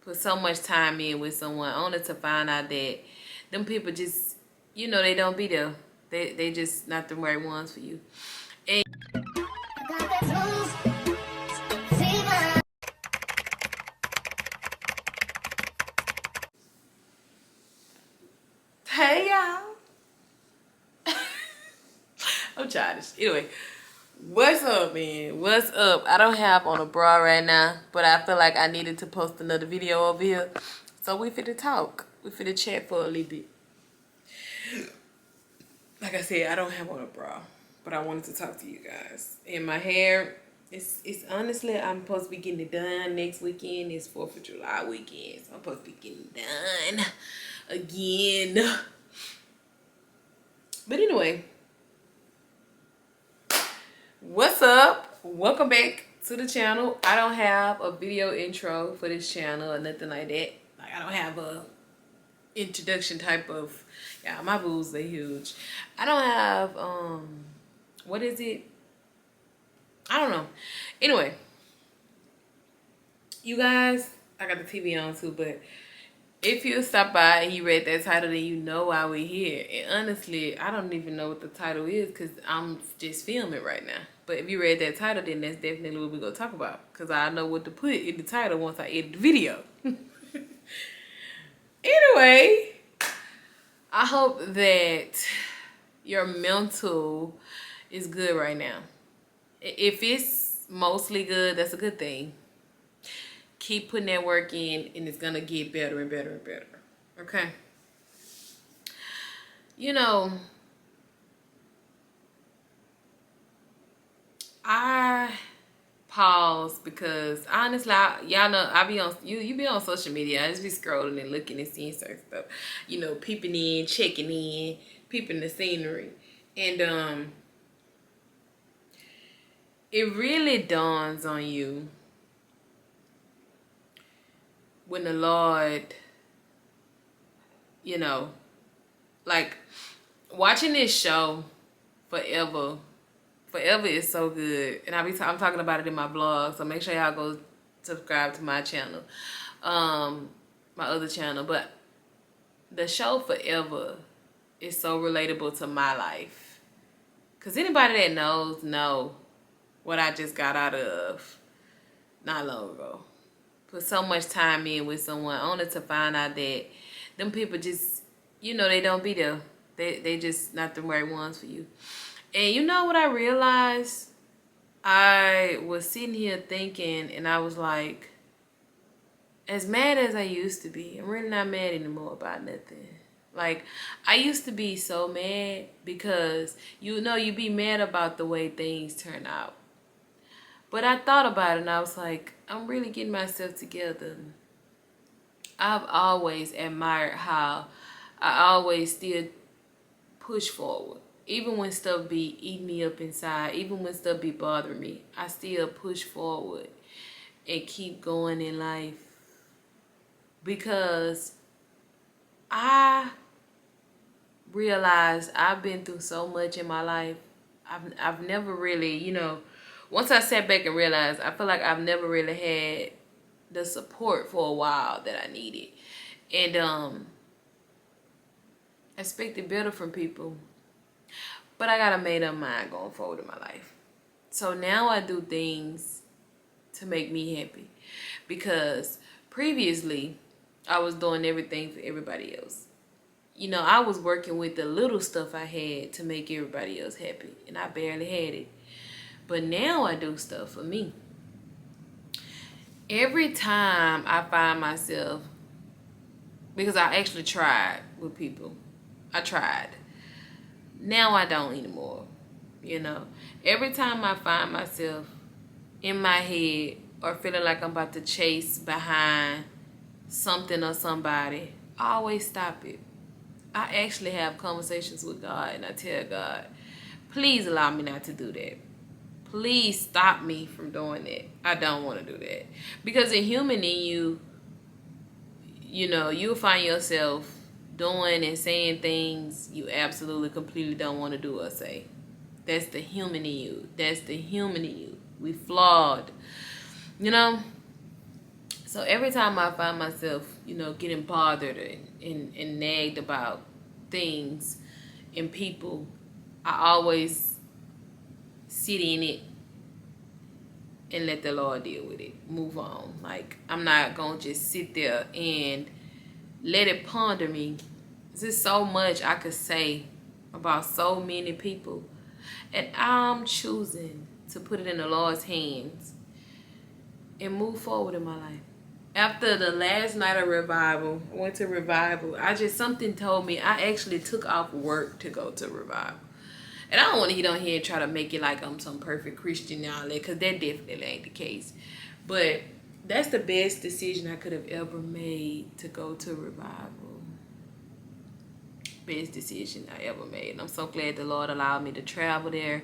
put so much time in with someone only to find out that them people just, they don't be there. They just not the right ones for you. And hey y'all. I'm childish. Anyway, what's up, man? What's up? I don't have on a bra right now, but I feel like I needed to post another video over here. So we finna talk. We finna chat for a little bit. Like I said, I don't have on a bra, but I wanted to talk to you guys. And my hair, it's honestly, I'm supposed to be getting it done next weekend. It's 4th of July weekend, so I'm supposed to be getting it done again. But anyway, what's up? Welcome back to the channel. I don't have a video intro for this channel or nothing like that. Like, I don't have a introduction type of, yeah, my boobs are huge. I don't have what is it? I don't know. Anyway, you guys, I got the TV on too, but if you stop by and you read that title, then you know why we're here. And honestly, I don't even know what the title is because I'm just filming right now. But if you read that title, then that's definitely what we're going to talk about, because I know what to put in the title once I edit the video. Anyway, I hope that your mental is good right now. If it's mostly good, that's a good thing. Keep putting that work in, and it's going to get better and better and better. Okay? I pause because honestly, y'all know I be on you be on social media. I just be scrolling and looking and seeing certain stuff. Peeping in, checking in, peeping the scenery. And it really dawns on you when the Lord, like watching this show Forever is so good, and I'm talking about it in my blog, so make sure y'all go subscribe to my channel, my other channel. But the show Forever is so relatable to my life, because anybody that knows know what I just got out of not long ago. Put so much time in with someone only to find out that them people just, they don't be there. They just not the right ones for you. And you know what I realized? I was sitting here thinking, and I was like, as mad as I used to be, I'm really not mad anymore about nothing. Like, I used to be so mad because, you be mad about the way things turn out. But I thought about it, and I was like, I'm really getting myself together. I've always admired how I always still push forward. Even when stuff be eating me up inside, even when stuff be bothering me, I still push forward and keep going in life. Because I realized I've been through so much in my life. I've never really, once I sat back and realized, I feel like I've never really had the support for a while that I needed. And I expected better from people. But I got a made up mind going forward in my life. So now I do things to make me happy. Because previously, I was doing everything for everybody else. I was working with the little stuff I had to make everybody else happy. And I barely had it. But now I do stuff for me. Every time I find myself, because I actually tried with people. I tried. Now I don't anymore. Every time I find myself in my head or feeling like I'm about to chase behind something or somebody, I always stop it. I actually have conversations with God, and I tell God, please allow me not to do that. Please stop me from doing that. I don't want to do that. Because the human in you, you'll find yourself doing and saying things you absolutely completely don't want to do or say. That's the human in you. That's the human in you. We flawed. So every time I find myself, getting bothered and nagged about things and people, I always sit in it and let the Lord deal with it. Move on. Like, I'm not going to just sit there and let it ponder me. There's so much I could say about so many people. And I'm choosing to put it in the Lord's hands and move forward in my life. After the last night of revival, I went to revival. Something told me I actually took off work to go to revival. And I don't want to get on here and try to make it like I'm some perfect Christian and all that, because that definitely ain't the case. But that's the best decision I could have ever made, to go to revival. Best decision I ever made. And I'm so glad the Lord allowed me to travel there.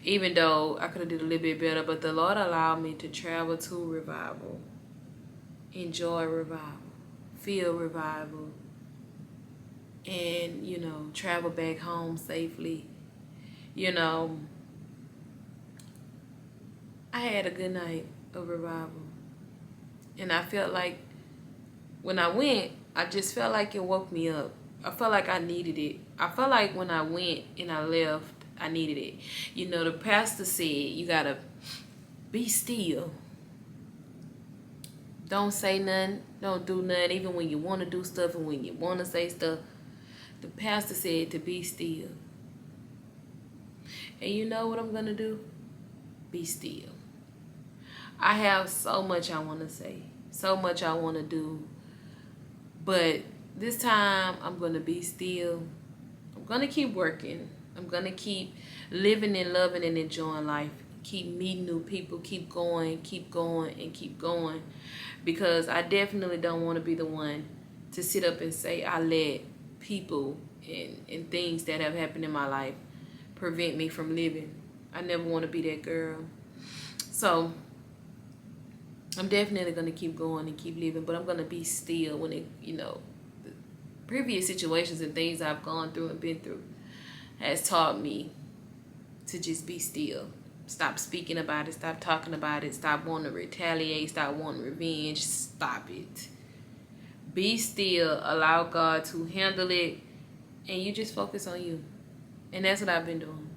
Even though I could have did a little bit better, but the Lord allowed me to travel to revival. Enjoy revival. Feel revival. And, travel back home safely. I had a good night of revival. And I felt like when I went, I just felt like it woke me up. I felt like I needed it. I felt like when I went and I left, I needed it. The pastor said you gotta be still. Don't say nothing. Don't do nothing. Even when you want to do stuff and when you want to say stuff. The pastor said to be still. And you know what I'm going to do? Be still. I have so much I want to say. So much I want to do. But this time I'm going to be still. I'm going to keep working. I'm going to keep living and loving and enjoying life. Keep meeting new people. Keep going, and keep going. Because I definitely don't want to be the one to sit up and say I let people and things that have happened in my life prevent me from living. I never want to be that girl. So I'm definitely going to keep going and keep living, but I'm going to be still when it, the previous situations and things I've gone through and been through has taught me to just be still. Stop speaking about it. Stop talking about it. Stop wanting to retaliate. Stop wanting revenge. Stop it. Be still. Allow God to handle it. And you just focus on you. And that's what I've been doing.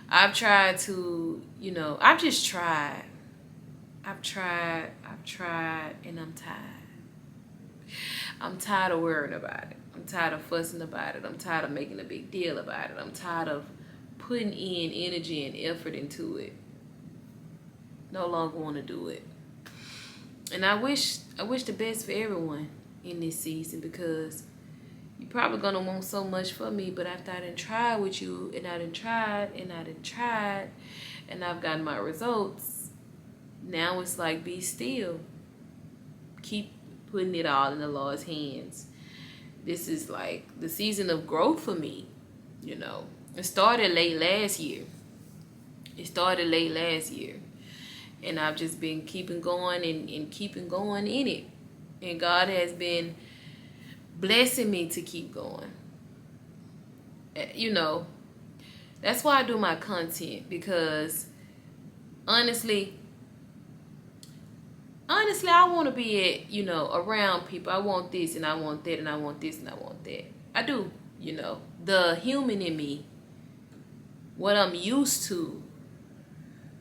I've tried to, I've just tried. I've tried, and I'm tired. I'm tired of worrying about it. I'm tired of fussing about it. I'm tired of making a big deal about it. I'm tired of putting in energy and effort into it. No longer want to do it. And I wish the best for everyone in this season, because you're probably gonna want so much for me, but after I done tried with you, and I done tried, and I've gotten my results, now it's like, be still. Keep putting it all in the Lord's hands. This is like the season of growth for me, It started late last year. And I've just been keeping going and keeping going in it. And God has been blessing me to keep going. That's why I do my content, because honestly, I want to be at, around people. I want this and I want that and I want this and I want that. I do, the human in me, what I'm used to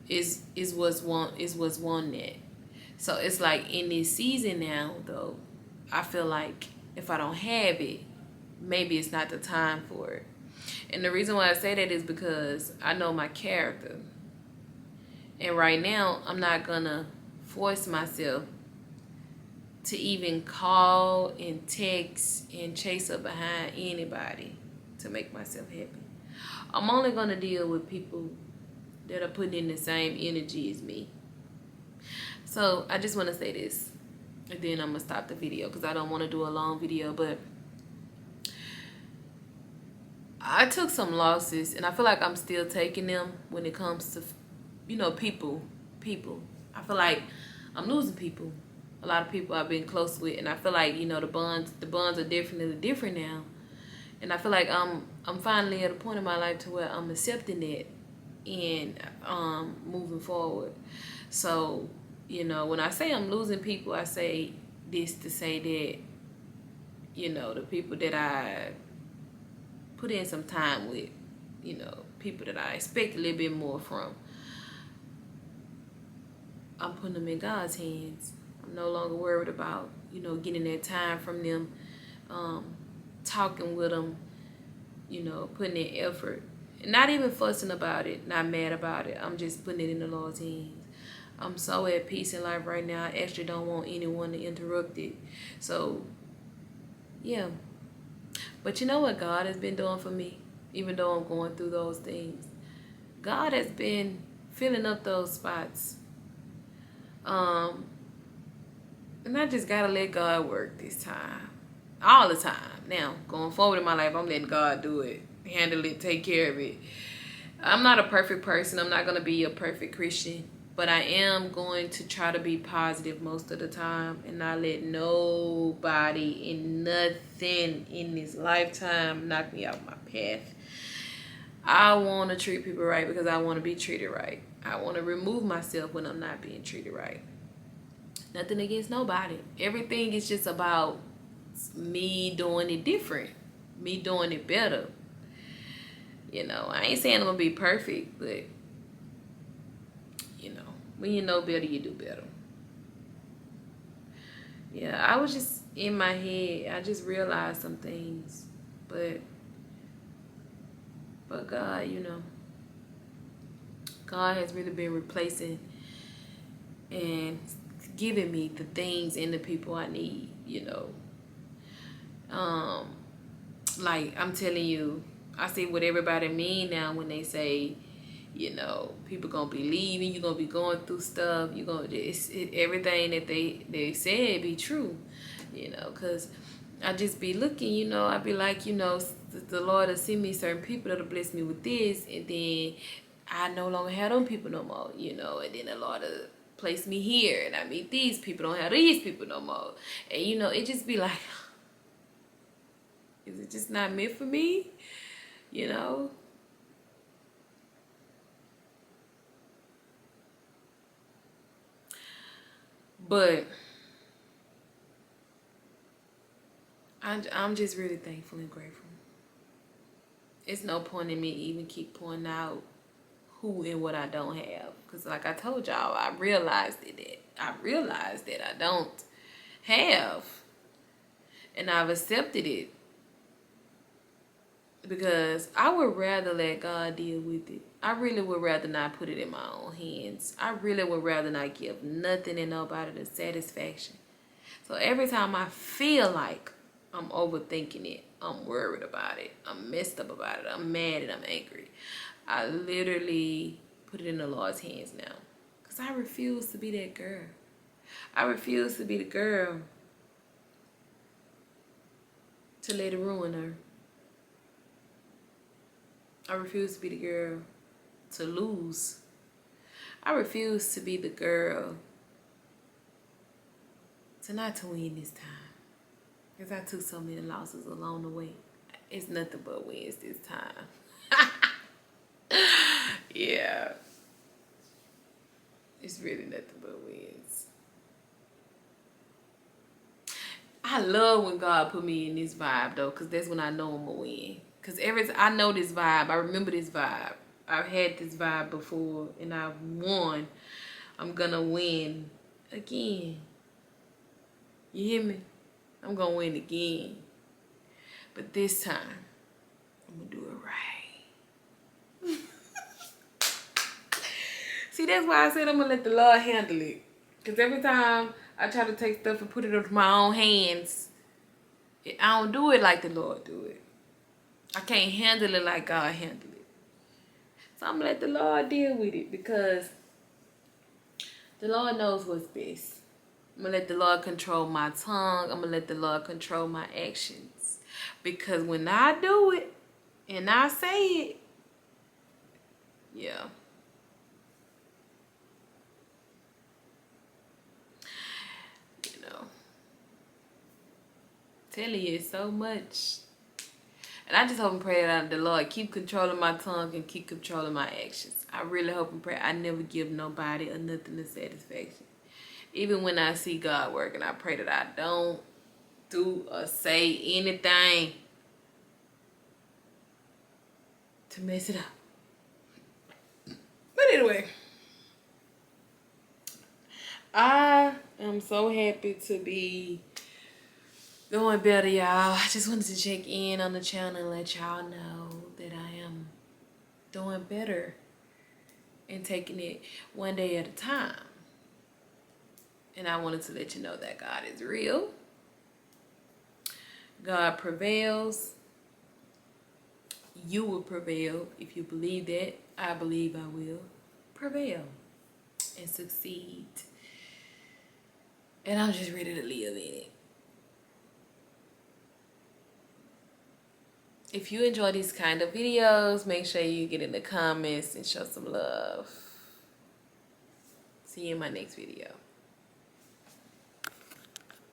is what's one that. So it's like in this season now, though, I feel like if I don't have it, maybe it's not the time for it. And the reason why I say that is because I know my character. And right now, I'm not gonna force myself to even call and text and chase up behind anybody to make myself happy. I'm only gonna deal with people that are putting in the same energy as me. So I just want to say this, and then I'm gonna stop the video because I don't want to do a long video. But I took some losses, and I feel like I'm still taking them when it comes to, people. I feel like I'm losing people. A lot of people I've been close with, and I feel like, the bonds are definitely different now. And I feel like I'm finally at a point in my life to where I'm accepting it and moving forward. So You know, when I say I'm losing people, I say this to say that, you know, the people that I put in some time with, you know, people that I expect a little bit more from, I'm putting them in God's hands. I'm no longer worried about, you know, getting that time from them, talking with them, you know, putting in effort. Not even fussing about it, not mad about it. I'm just putting it in the Lord's hands. I'm so at peace in life right now. I actually don't want anyone to interrupt it. So, yeah. But you know what God has been doing for me? Even though I'm going through those things. God has been filling up those spots. And I just gotta let God work this time. All the time. Now, going forward in my life, I'm letting God do it. Handle it, take care of it. I'm not a perfect person. I'm not gonna be a perfect Christian. But I am going to try to be positive most of the time and not let nobody and nothing in this lifetime knock me off my path. I want to treat people right because I want to be treated right. I want to remove myself when I'm not being treated right. Nothing against nobody. Everything is just about me doing it different. Me doing it better. You know, I ain't saying I'm going to be perfect, but, you know, when you know better, you do better. Yeah, I was just in my head. I just realized some things. But God, you know, God has really been replacing and giving me the things and the people I need, you know. Like I'm telling you, I see what everybody mean now when they say, you know, people gonna be leaving, you gonna be going through stuff, you gonna everything that they said be true, you know, cause I just be looking, you know, I be like, you know, the Lord will send me certain people that'll bless me with this, and then I no longer have them people no more, you know, and then the Lord will place me here, and I meet these people, don't have these people no more, and you know, it just be like, is it just not meant for me, you know? But I'm just really thankful and grateful. It's no point in me even keep pointing out who and what I don't have. Because like I told y'all, I realized that I don't have. And I've accepted it. Because I would rather let God deal with it. I really would rather not put it in my own hands. I really would rather not give nothing and nobody the satisfaction. So every time I feel like I'm overthinking it, I'm worried about it, I'm messed up about it, I'm mad and I'm angry, I literally put it in the Lord's hands now. Because I refuse to be that girl. I refuse to be the girl to let it ruin her. I refuse to be the girl to lose. I refuse to be the girl to not to win this time. Because I took so many losses along the way. It's nothing but wins this time. Yeah. It's really nothing but wins. I love when God put me in this vibe though, because that's when I know I'm going to win. Because I know this vibe. I remember this vibe. I've had this vibe before and I've won. I'm going to win again. You hear me? I'm going to win again. But this time, I'm going to do it right. See, that's why I said I'm going to let the Lord handle it. Because every time I try to take stuff and put it into my own hands, I don't do it like the Lord do it. I can't handle it like God handled it. So I'm going to let the Lord deal with it because the Lord knows what's best. I'm going to let the Lord control my tongue. I'm going to let the Lord control my actions. Because when I do it and I say it, yeah. You know, telling you so much. And I just hope and pray that the Lord keep controlling my tongue and keep controlling my actions. I really hope and pray I never give nobody or nothing the satisfaction. Even when I see God working, I pray that I don't do or say anything to mess it up. But anyway, I am so happy to be doing better, y'all. I just wanted to check in on the channel and let y'all know that I am doing better and taking it one day at a time. And I wanted to let you know that God is real. God prevails. You will prevail if you believe that. I believe I will prevail and succeed. And I'm just ready to live in it. If you enjoy these kind of videos, make sure you get in the comments and show some love. See you in my next video.